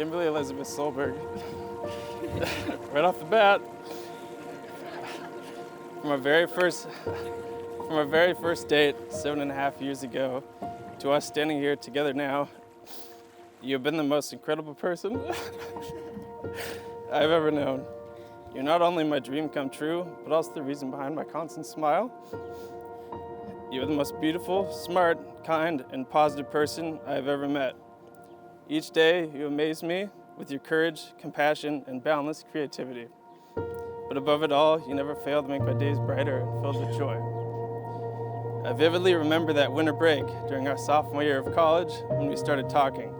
Kimberly Elizabeth Solberg. Right off the bat, from our very first date 7.5 years ago to us standing here together now, you've been the most incredible person I've ever known. You're not only my dream come true, but also the reason behind my constant smile. You're the most beautiful, smart, kind, and positive person I have ever met. Each day, you amaze me with your courage, compassion, and boundless creativity. But above it all, you never fail to make my days brighter and filled with joy. I vividly remember that winter break during our sophomore year of college when we started talking.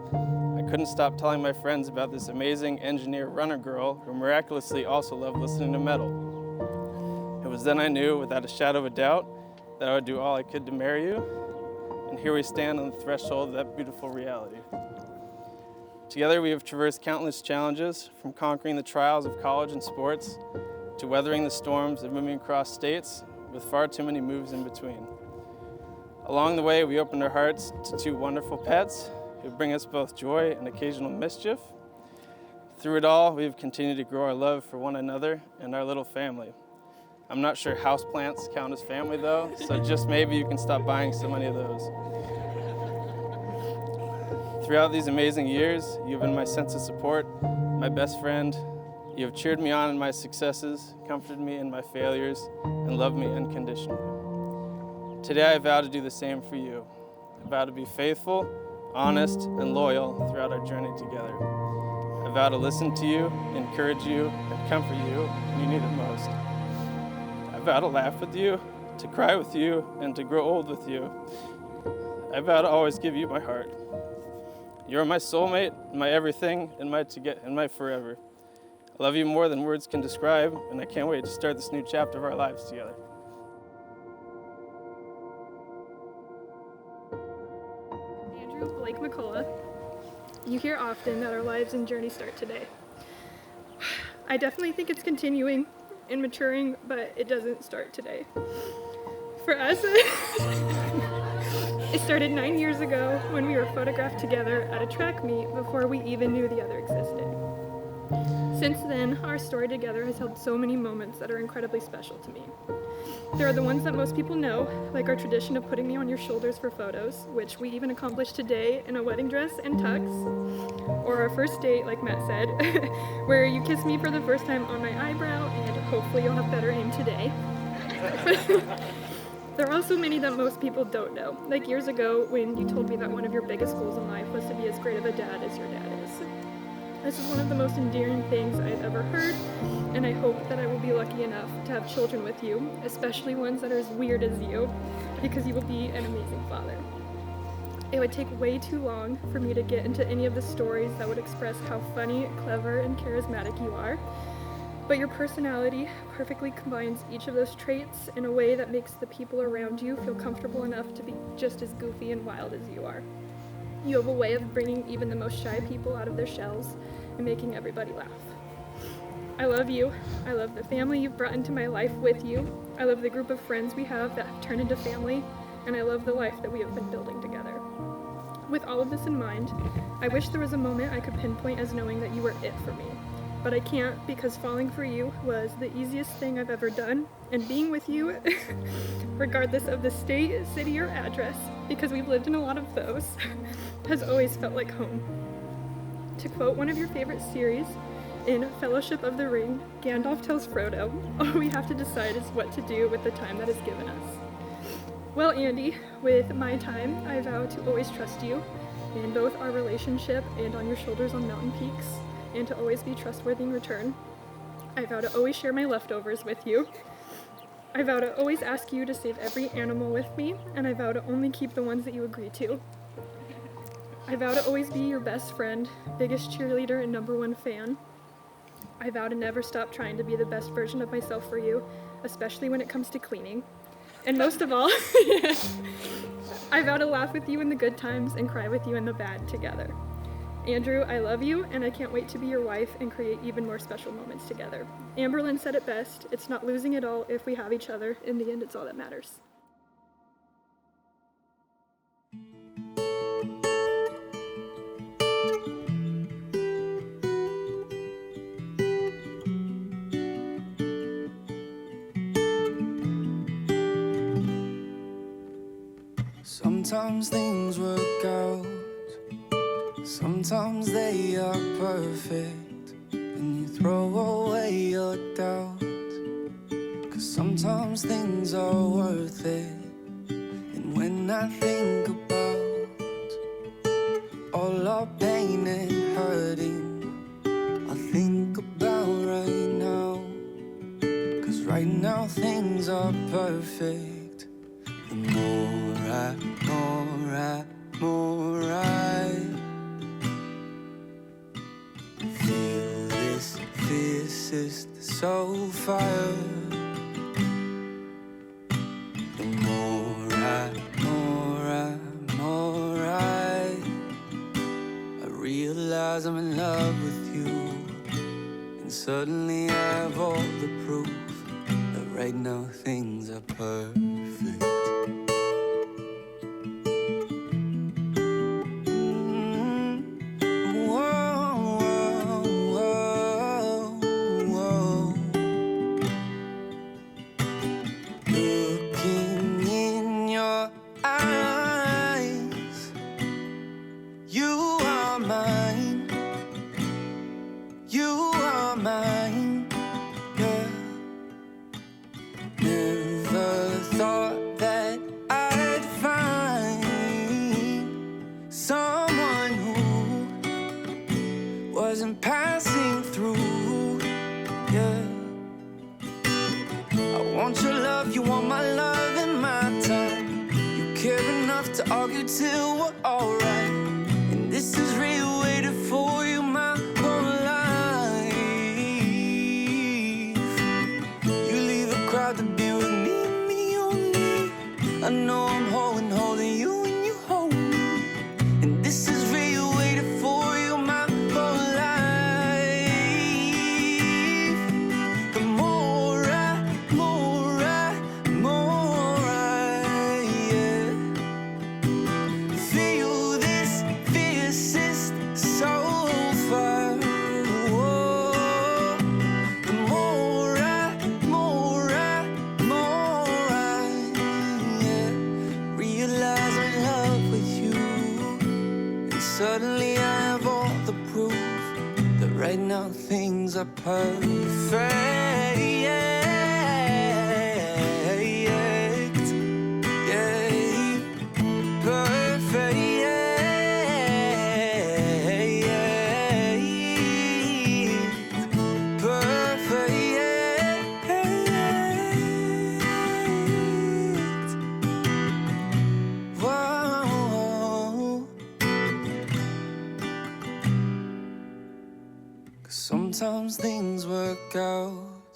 I couldn't stop telling my friends about this amazing engineer runner girl who miraculously also loved listening to metal. It was then I knew, without a shadow of a doubt, that I would do all I could to marry you. And here we stand on the threshold of that beautiful reality. Together we have traversed countless challenges, from conquering the trials of college and sports to weathering the storms of moving across states with far too many moves in between. Along the way, we opened our hearts to two wonderful pets who bring us both joy and occasional mischief. Through it all, we've continued to grow our love for one another and our little family. I'm not sure houseplants count as family though, so just maybe you can stop buying so many of those. Throughout these amazing years, you've been my sense of support, my best friend. You have cheered me on in my successes, comforted me in my failures, and loved me unconditionally. Today I vow to do the same for you. I vow to be faithful, honest, and loyal throughout our journey together. I vow to listen to you, encourage you, and comfort you when you need it most. I vow to laugh with you, to cry with you, and to grow old with you. I vow to always give you my heart. You're my soulmate, my everything, and my forever. I love you more than words can describe, and I can't wait to start this new chapter of our lives together. Andrew Blake McCullough, you hear often that our lives and journey start today. I definitely think it's continuing and maturing, but it doesn't start today. For us, it started 9 years ago when we were photographed together at a track meet before we even knew the other existed. Since then, our story together has held so many moments that are incredibly special to me. There are the ones that most people know, like our tradition of putting me on your shoulders for photos, which we even accomplished today in a wedding dress and tux, or our first date, like Matt said, where you kissed me for the first time on my eyebrow, and hopefully you'll have better aim today. There are also many that most people don't know, like years ago when you told me that one of your biggest goals in life was to be as great of a dad as your dad is. This is one of the most endearing things I've ever heard, and I hope that I will be lucky enough to have children with you, especially ones that are as weird as you, because you will be an amazing father. It would take way too long for me to get into any of the stories that would express how funny, clever, and charismatic you are, but your personality perfectly combines each of those traits in a way that makes the people around you feel comfortable enough to be just as goofy and wild as you are. You have a way of bringing even the most shy people out of their shells and making everybody laugh. I love you. I love the family you've brought into my life with you. I love the group of friends we have that have turned into family, and I love the life that we have been building together. With all of this in mind, I wish there was a moment I could pinpoint as knowing that you were it for me. But I can't, because falling for you was the easiest thing I've ever done, and being with you, regardless of the state, city, or address, because we've lived in a lot of those, has always felt like home. To quote one of your favorite series, in Fellowship of the Ring, Gandalf tells Frodo, all we have to decide is what to do with the time that is given us. Well, Andy, with my time, I vow to always trust you, in both our relationship and on your shoulders on mountain peaks, and to always be trustworthy in return. I vow to always share my leftovers with you. I vow to always ask you to save every animal with me, and I vow to only keep the ones that you agree to. I vow to always be your best friend, biggest cheerleader, and #1 fan. I vow to never stop trying to be the best version of myself for you, especially when it comes to cleaning. And most of all, I vow to laugh with you in the good times and cry with you in the bad together. Andrew, I love you, and I can't wait to be your wife and create even more special moments together. Amberlynn said it best, it's not losing it all if we have each other. In the end, it's all that matters. Sometimes things work out, sometimes they are perfect, and you throw away your doubts. 'Cause sometimes things are worth it. And when I think about all our pain and hurting, I think about right now. 'Cause right now things are perfect. The more I feel this fiercest soul fire. The more I realize I'm in love with you. And suddenly I have all the proof that right now things are perfect. Looking in your eyes, you are mine, you are mine, yeah. Never thought that I'd find someone who wasn't passing through, yeah. I want your love, you want my love and my time. You care enough to argue till we're alright. And this is real, waited for you my whole life. You leave a crowd to be with me, me only. I know I'm holding you when you hold me. And this is real, waited for you my whole life. The more yeah. Feel this fiercest soul fire. Whoa. The more yeah. Realize I'm in love with you. And suddenly I have all the proof that right now things are perfect, yeah. Perfect, whoa. 'Cause sometimes things work out,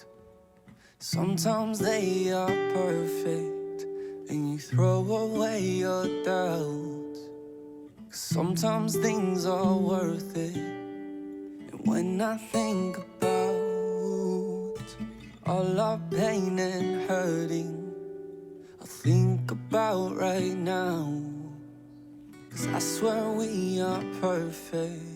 sometimes they are perfect, and you throw away your doubts. 'Cause sometimes things are worth it. And when I think about all our pain and hurting, I think about right now. 'Cause I swear we are perfect.